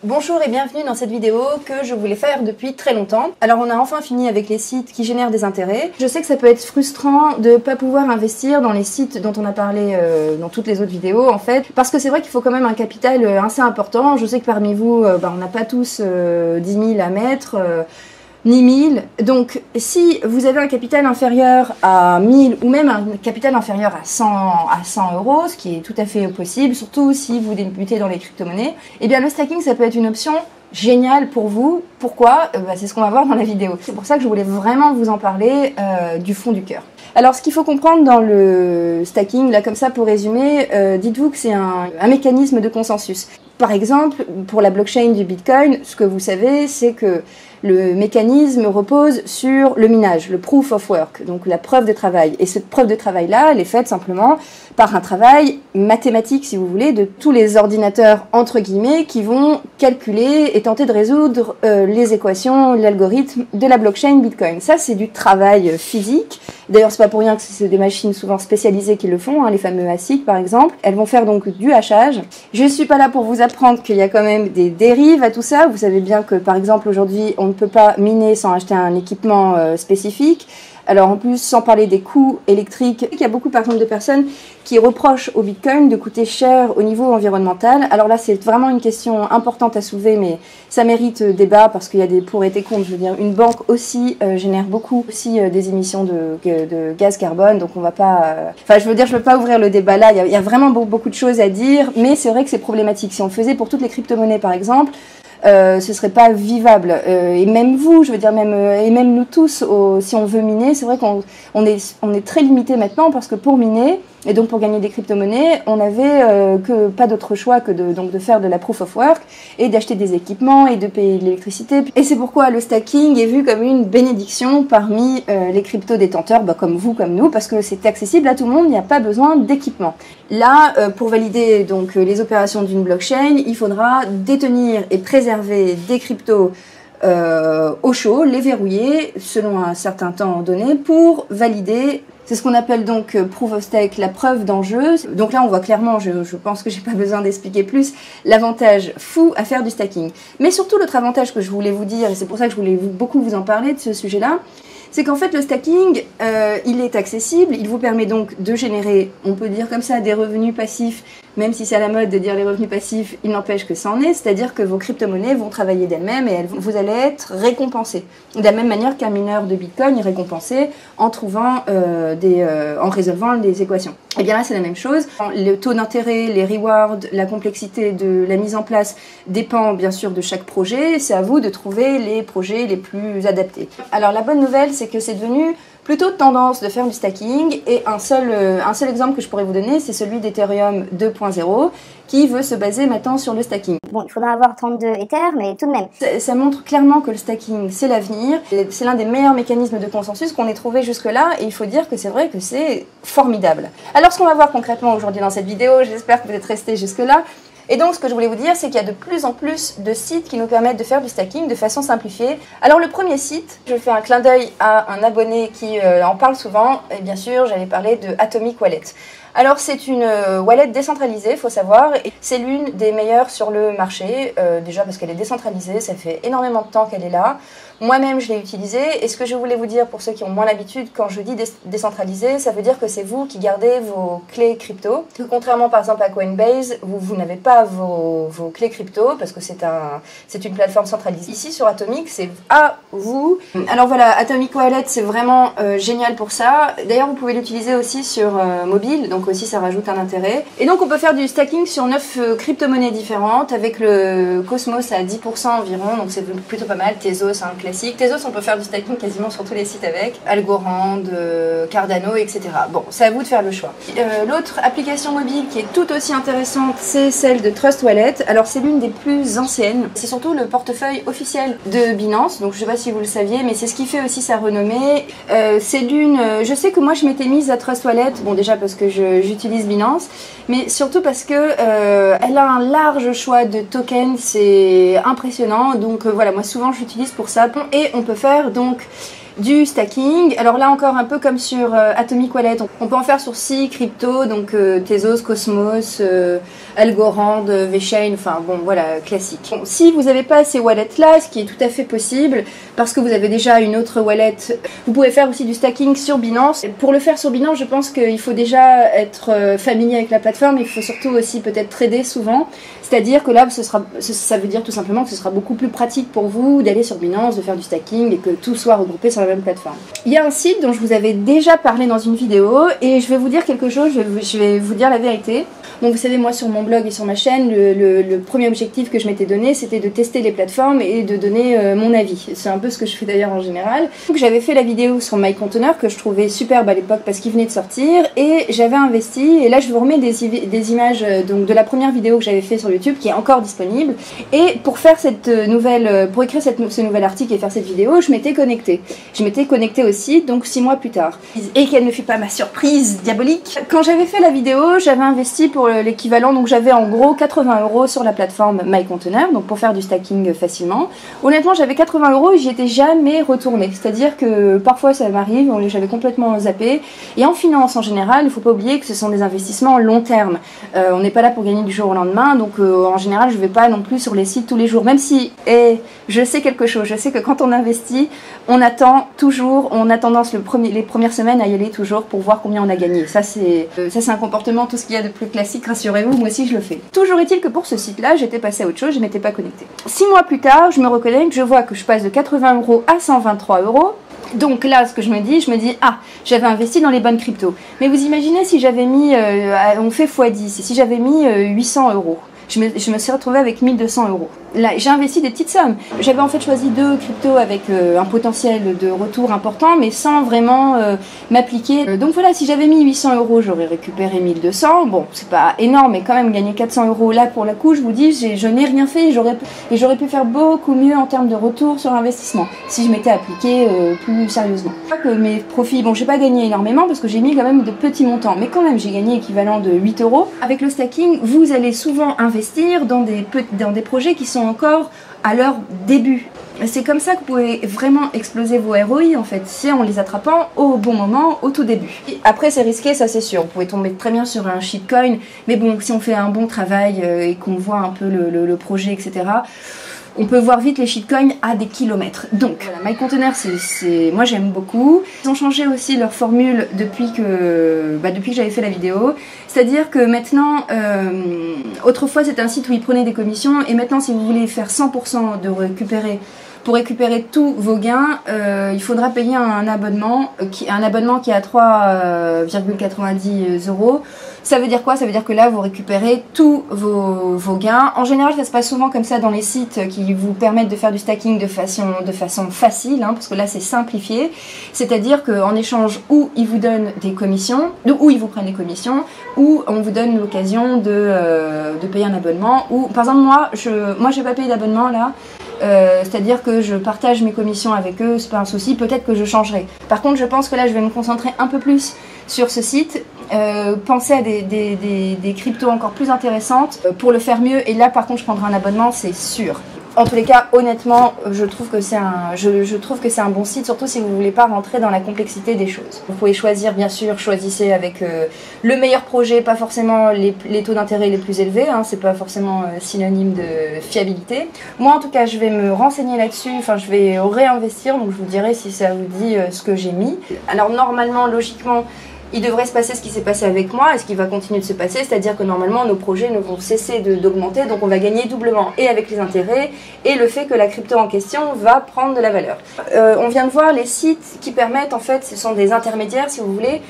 Bonjour et bienvenue dans cette vidéo que je voulais faire depuis très longtemps. Alors on a enfin fini avec les sites qui génèrent des intérêts. Je sais que ça peut être frustrant de ne pas pouvoir investir dans les sites dont on a parlé dans toutes les autres vidéos en fait, parce que c'est vrai qu'il faut quand même un capital assez important. Je sais que parmi vous, on n'a pas tous 10 000 à mettre. Ni 1000. Donc, si vous avez un capital inférieur à 1000 ou même un capital inférieur à 100 euros, ce qui est tout à fait possible, surtout si vous débutez dans les crypto-monnaies, eh bien le stacking, ça peut être une option géniale pour vous. Pourquoi? C'est ce qu'on va voir dans la vidéo. C'est pour ça que je voulais vraiment vous en parler du fond du cœur. Alors, ce qu'il faut comprendre dans le stacking, là comme ça pour résumer, dites-vous que c'est un mécanisme de consensus. Par exemple, pour la blockchain du Bitcoin, ce que vous savez, c'est que le mécanisme repose sur le minage, le proof of work, donc la preuve de travail. Et cette preuve de travail-là, elle est faite simplement par un travail mathématique, si vous voulez, de tous les ordinateurs, entre guillemets, qui vont calculer et tenter de résoudre les équations, l'algorithme de la blockchain Bitcoin. Ça, c'est du travail physique. D'ailleurs, c'est pas pour rien que c'est des machines souvent spécialisées qui le font, les fameux ASIC par exemple. Elles vont faire donc du hachage. Je suis pas là pour vous apprendre qu'il y a quand même des dérives à tout ça. Vous savez bien que par exemple aujourd'hui, on ne peut pas miner sans acheter un équipement spécifique. Alors en plus, sans parler des coûts électriques, il y a beaucoup par exemple de personnes qui reprochent au Bitcoin de coûter cher au niveau environnemental. Alors là, c'est vraiment une question importante à soulever, mais ça mérite débat parce qu'il y a des pour et des contre. Je veux dire, une banque aussi génère beaucoup aussi des émissions de gaz carbone, donc on va pas... Enfin, je veux dire, je veux pas ouvrir le débat là, il y a vraiment beaucoup de choses à dire, mais c'est vrai que c'est problématique. Si on le faisait pour toutes les crypto-monnaies par exemple, ce serait pas vivable. Et même vous, je veux dire, et même nous tous, si on veut miner, c'est vrai qu'on est très limité maintenant parce que pour miner, et donc pour gagner des crypto-monnaies, on avait que pas d'autre choix que de faire de la proof of work et d'acheter des équipements et de payer de l'électricité. Et c'est pourquoi le stacking est vu comme une bénédiction parmi les crypto-détenteurs, comme vous, comme nous, parce que c'est accessible à tout le monde, il n'y a pas besoin d'équipement. Là, pour valider donc les opérations d'une blockchain, il faudra détenir et préserver des cryptos au chaud, les verrouiller selon un certain temps donné pour valider. C'est ce qu'on appelle donc proof of stake, la preuve d'enjeu. Donc là, on voit clairement, je pense que j'ai pas besoin d'expliquer plus, l'avantage fou à faire du stacking. Mais surtout, l'autre avantage que je voulais vous dire, et c'est pour ça que je voulais beaucoup vous en parler de ce sujet-là, c'est qu'en fait, le stacking, il est accessible, il vous permet donc de générer, on peut dire comme ça, des revenus passifs, même si c'est à la mode de dire les revenus passifs, il n'empêche que ça en est, c'est-à-dire que vos crypto-monnaies vont travailler d'elles-mêmes et vous allez être récompensés. De la même manière qu'un mineur de Bitcoin est récompensé en trouvant en résolvant des équations. Et bien là, c'est la même chose. Le taux d'intérêt, les rewards, la complexité de la mise en place dépend bien sûr de chaque projet. C'est à vous de trouver les projets les plus adaptés. Alors la bonne nouvelle, c'est que c'est devenu plutôt tendance de faire du stacking et un seul exemple que je pourrais vous donner, c'est celui d'Ethereum 2.0 qui veut se baser maintenant sur le stacking. Bon, il faudra avoir 32 Ethers, mais tout de même. Ça montre clairement que le stacking, c'est l'avenir. C'est l'un des meilleurs mécanismes de consensus qu'on ait trouvé jusque-là et il faut dire que c'est vrai que c'est formidable. Alors, ce qu'on va voir concrètement aujourd'hui dans cette vidéo, j'espère que vous êtes restés jusque-là. Et donc, ce que je voulais vous dire, c'est qu'il y a de plus en plus de sites qui nous permettent de faire du stacking de façon simplifiée. Alors, le premier site, je fais un clin d'œil à un abonné qui en parle souvent. Et bien sûr, j'allais parler de Atomic Wallet. Alors, c'est une wallet décentralisée, il faut savoir. Et c'est l'une des meilleures sur le marché. Déjà parce qu'elle est décentralisée, ça fait énormément de temps qu'elle est là. Moi-même, je l'ai utilisée. Et ce que je voulais vous dire, pour ceux qui ont moins l'habitude, quand je dis décentralisé, ça veut dire que c'est vous qui gardez vos clés crypto. Contrairement, par exemple, à Coinbase, vous n'avez pas vos clés crypto, parce que c'est une plateforme centralisée. Ici, sur Atomic, c'est à vous. Alors voilà, Atomic Wallet, c'est vraiment génial pour ça. D'ailleurs, vous pouvez l'utiliser aussi sur mobile, donc aussi, ça rajoute un intérêt. Et donc, on peut faire du stacking sur 9 crypto-monnaies différentes, avec le Cosmos à 10% environ, donc c'est plutôt pas mal. Tezos, classique. Tezos, on peut faire du stacking quasiment sur tous les sites avec. Algorand, Cardano, etc. Bon, c'est à vous de faire le choix. L'autre application mobile qui est tout aussi intéressante, c'est celle de Trust Wallet. Alors, c'est l'une des plus anciennes. C'est surtout le portefeuille officiel de Binance. Donc, je sais pas si vous le saviez, mais c'est ce qui fait aussi sa renommée. Je sais que moi, je m'étais mise à Trust Wallet. Bon, déjà parce que j'utilise Binance, mais surtout parce que elle a un large choix de tokens. C'est impressionnant. Donc, voilà, moi, souvent, je l'utilise pour ça. Et on peut faire donc du stacking. Alors là encore un peu comme sur Atomic Wallet, on peut en faire sur 6 cryptos, donc Tezos, Cosmos, Algorand, VeChain, enfin bon voilà, classique. Bon, si vous n'avez pas ces wallets là, ce qui est tout à fait possible, parce que vous avez déjà une autre wallet, vous pouvez faire aussi du stacking sur Binance. Pour le faire sur Binance, je pense qu'il faut déjà être familier avec la plateforme, il faut surtout aussi peut-être trader souvent, c'est-à-dire que là ça veut dire tout simplement que ce sera beaucoup plus pratique pour vous d'aller sur Binance, de faire du stacking et que tout soit regroupé sur la même plateforme. Il y a un site dont je vous avais déjà parlé dans une vidéo et je vais vous dire quelque chose, je vais vous dire la vérité. Donc vous savez, moi sur mon blog et sur ma chaîne, le premier objectif que je m'étais donné, c'était de tester les plateformes et de donner mon avis. C'est un peu ce que je fais d'ailleurs en général. Donc j'avais fait la vidéo sur MyContainer que je trouvais superbe à l'époque parce qu'il venait de sortir et j'avais investi. Et là je vous remets des images donc, de la première vidéo que j'avais fait sur YouTube qui est encore disponible. Et pour faire pour écrire ce nouvel article et faire cette vidéo, je m'étais connectée. Je m'étais connectée aussi, donc 6 mois plus tard. Et quelle ne fut pas ma surprise diabolique. Quand j'avais fait la vidéo, j'avais investi pour l'équivalent, donc j'avais en gros 80 € sur la plateforme MyContainer, donc pour faire du stacking facilement. Honnêtement, j'avais 80 € et j'y étais jamais retournée. C'est-à-dire que parfois ça m'arrive, j'avais complètement zappé. Et en finance en général, il ne faut pas oublier que ce sont des investissements long terme. On n'est pas là pour gagner du jour au lendemain, donc en général, je ne vais pas non plus sur les sites tous les jours. Même si, je sais quelque chose, je sais que quand on investit, on attend toujours, on a tendance les premières semaines à y aller toujours pour voir combien on a gagné. Ça c'est un comportement, tout ce qu'il y a de plus classique, rassurez-vous, moi aussi je le fais. Toujours est-il que pour ce site-là, j'étais passée à autre chose, je m'étais pas connectée. 6 mois plus tard, je me reconnecte, je vois que je passe de 80 € à 123 €. Donc là, ce que je me dis, ah, j'avais investi dans les bonnes cryptos. Mais vous imaginez si j'avais mis, on fait x10, et si j'avais mis 800 €. Je me suis retrouvée avec 1200 €. Là, j'ai investi des petites sommes. J'avais en fait choisi 2 cryptos avec un potentiel de retour important, mais sans vraiment m'appliquer. Donc voilà, si j'avais mis 800 €, j'aurais récupéré 1200. Bon, c'est pas énorme, mais quand même gagner 400 € là pour la coup, je vous dis, je n'ai rien fait. J'aurais pu faire beaucoup mieux en termes de retour sur investissement si je m'étais appliquée plus sérieusement. Je crois que mes profits, bon, j'ai pas gagné énormément parce que j'ai mis quand même de petits montants, mais quand même, j'ai gagné équivalent de 8 €. Avec le stacking, vous allez souvent investir dans des projets qui sont encore à leur début. C'est comme ça que vous pouvez vraiment exploser vos ROI en fait, c'est en les attrapant au bon moment, au tout début. Et après c'est risqué, ça c'est sûr, vous pouvez tomber très bien sur un shitcoin, mais bon, si on fait un bon travail et qu'on voit un peu le projet, etc., on peut voir vite les shitcoins à des kilomètres. Donc, voilà, MyContainer, moi j'aime beaucoup. Ils ont changé aussi leur formule depuis que j'avais fait la vidéo. C'est-à-dire que maintenant, autrefois c'était un site où ils prenaient des commissions, et maintenant si vous voulez faire 100% pour récupérer tous vos gains, il faudra payer un abonnement qui est à 3,90 €. Ça veut dire quoi? Ça veut dire que là, vous récupérez tous vos gains. En général, ça se passe souvent comme ça dans les sites qui vous permettent de faire du stacking de façon facile, hein, parce que là, c'est simplifié. C'est-à-dire qu'en échange, ou ils vous donnent des commissions, ou ils vous prennent des commissions, ou on vous donne l'occasion de payer un abonnement. Ou, par exemple, moi, j'ai pas payé d'abonnement là. C'est-à-dire que je partage mes commissions avec eux, c'est pas un souci, peut-être que je changerai. Par contre, je pense que là, je vais me concentrer un peu plus sur ce site, penser à des cryptos encore plus intéressantes pour le faire mieux, et là, par contre, je prendrai un abonnement, c'est sûr. En tous les cas, honnêtement, je trouve que c'est un bon site, surtout si vous ne voulez pas rentrer dans la complexité des choses. Vous pouvez choisir, bien sûr, choisissez avec le meilleur projet, pas forcément les taux d'intérêt les plus élevés, hein, c'est pas forcément synonyme de fiabilité. Moi, en tout cas, je vais me renseigner là-dessus, enfin, je vais réinvestir, donc je vous dirai si ça vous dit ce que j'ai mis. Alors, normalement, logiquement, il devrait se passer ce qui s'est passé avec moi et ce qui va continuer de se passer, c'est-à-dire que normalement nos projets ne vont cesser d'augmenter, donc on va gagner doublement, et avec les intérêts et le fait que la crypto en question va prendre de la valeur. On vient de voir les sites qui permettent, en fait, ce sont des intermédiaires si vous voulez,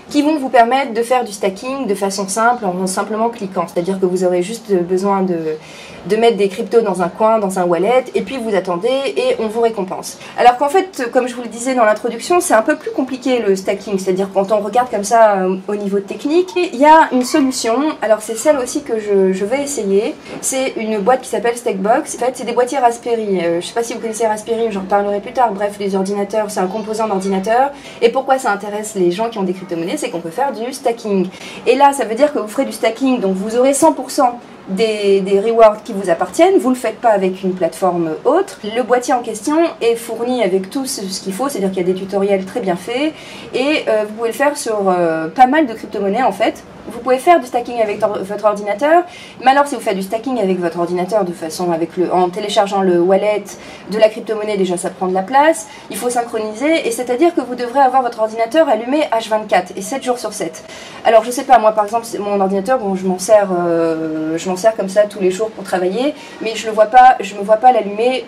qui vont vous permettre de faire du stacking de façon simple en simplement cliquant. C'est-à-dire que vous aurez juste besoin de mettre des cryptos dans un coin, dans un wallet, et puis vous attendez et on vous récompense. Alors qu'en fait, comme je vous le disais dans l'introduction, c'est un peu plus compliqué le stacking. C'est-à-dire quand on regarde comme ça au niveau technique, il y a une solution. Alors c'est celle aussi que je vais essayer. C'est une boîte qui s'appelle Stackbox. En fait, c'est des boîtiers Raspberry. Je ne sais pas si vous connaissez Raspberry, j'en parlerai plus tard. Bref, les ordinateurs, c'est un composant d'ordinateur. Et pourquoi ça intéresse les gens qui ont des crypto-monnaies, c'est qu'on peut faire du stacking. Et là, ça veut dire que vous ferez du stacking, donc vous aurez 100% des rewards qui vous appartiennent, vous ne le faites pas avec une plateforme autre. Le boîtier en question est fourni avec tout ce qu'il faut, c'est-à-dire qu'il y a des tutoriels très bien faits et vous pouvez le faire sur pas mal de crypto-monnaies en fait. Vous pouvez faire du stacking avec votre ordinateur, mais alors si vous faites du stacking avec votre ordinateur de façon en téléchargeant le wallet de la crypto-monnaie, déjà ça prend de la place, il faut synchroniser, et c'est-à-dire que vous devrez avoir votre ordinateur allumé H24 et 7 jours sur 7. Alors je sais pas, moi par exemple mon ordinateur, bon, je m'en sers comme ça tous les jours pour travailler, mais je me vois pas l'allumer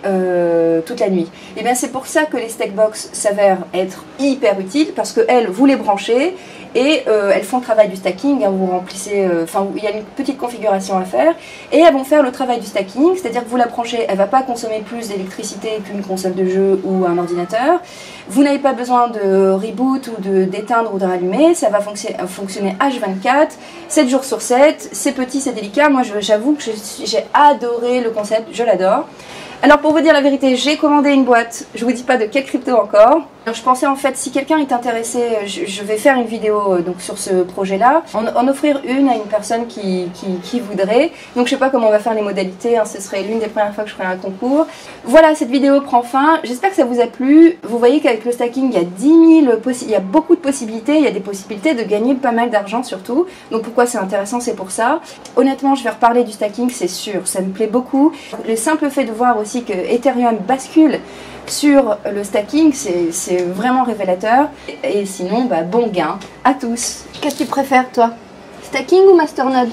toute la nuit. Et bien c'est pour ça que les Stackbox s'avèrent être hyper utiles, parce que elles, vous les branchez et elles font le travail du stacking, hein, vous remplissez, il y a une petite configuration à faire, et elles vont faire le travail du stacking, c'est-à-dire que vous la branchez, elle ne va pas consommer plus d'électricité qu'une console de jeu ou un ordinateur, vous n'avez pas besoin de reboot ou d'éteindre ou de rallumer, ça va fonctionner H24, 7 jours sur 7, c'est petit, c'est délicat, moi j'avoue que j'ai adoré le concept, je l'adore. Alors pour vous dire la vérité, j'ai commandé une boîte, je vous dis pas de quelle crypto encore. Alors, je pensais en fait, si quelqu'un est intéressé, je vais faire une vidéo donc sur ce projet-là, en offrir une à une personne qui voudrait. Donc je sais pas comment on va faire les modalités, hein, ce serait l'une des premières fois que je ferai un concours. Voilà, cette vidéo prend fin, j'espère que ça vous a plu. Vous voyez qu'avec le stacking, il y a beaucoup de possibilités, il y a des possibilités de gagner pas mal d'argent surtout. Donc pourquoi c'est intéressant, c'est pour ça. Honnêtement, je vais reparler du stacking, c'est sûr, ça me plaît beaucoup. Le simple fait de voir aussi que Ethereum bascule sur le stacking, c'est vraiment révélateur. Et sinon, bon gain à tous. Qu'est-ce que tu préfères toi? Stacking ou masternode?